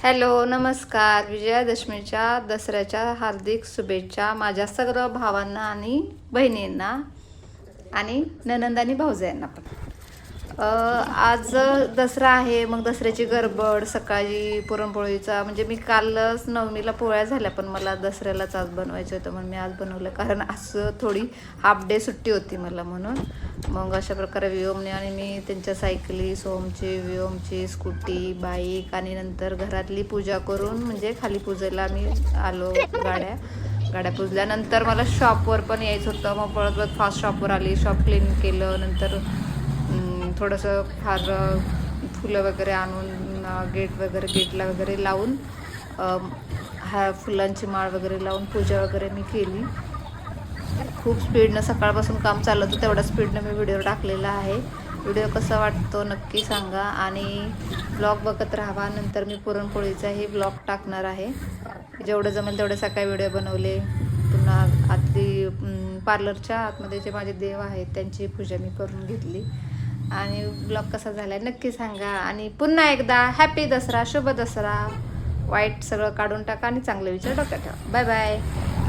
Hello नमस्कार. विजयादशमीच्या दसऱ्याच्या हार्दिक शुभेच्छा माझ्या सगळ्या भावांना आणि बहिणींना आणि ननंद आणि भाऊजायांना पण. आज दसरा आहे, मग दसऱ्याची गडबड. सकाळी पुरणपोळीचा म्हणजे मी कालच नवमीला पोळ्या झाल्या, पण मला दसऱ्यालाच आज बनवायचं होतं म्हणून मी आज बनवलं, कारण आज थोडी हाफ डे सुट्टी होती मला म्हणून. मग अशा प्रकारे व्योमने आणि मी त्यांच्या सायकली, सोमची, व्योमची स्कूटी, बाईक आणि नंतर घरातली पूजा करून म्हणजे खाली पूजेला मी आलो. गाड्या पुजल्यानंतर मला शॉपवर पण यायचं होतं, मग पळत फास्ट शॉपवर आली, शॉप क्लीन केलं. नंतर थोडंसं फार फुलं वगैरे आणून गेटला वगैरे लावून फुलांची माळ वगैरे लावून पूजा वगैरे मी केली. खूप स्पीडनं सकाळपासून काम चाललं होतं, तेवढ्या स्पीडनं मी व्हिडिओ टाकलेला आहे. व्हिडिओ कसा वाटतो नक्की सांगा आणि ब्लॉग बघत राहा. नंतर मी पुरणपोळीचाही ब्लॉग टाकणार आहे. जेवढं जमेल तेवढे सकाळी व्हिडिओ बनवले. पुन्हा आतली पार्लरच्या आतमध्ये जे माझे देव आहेत त्यांची पूजा मी करून घेतली. आणि ब्लॉग कसा झाला नक्की सांगा. आणि पुन्हा एकदा हॅपी दसरा, शुभ दसरा. वाईट सगळं काढून टाका आणि चांगले विचार डोक्यात ठेवा. Bye bye.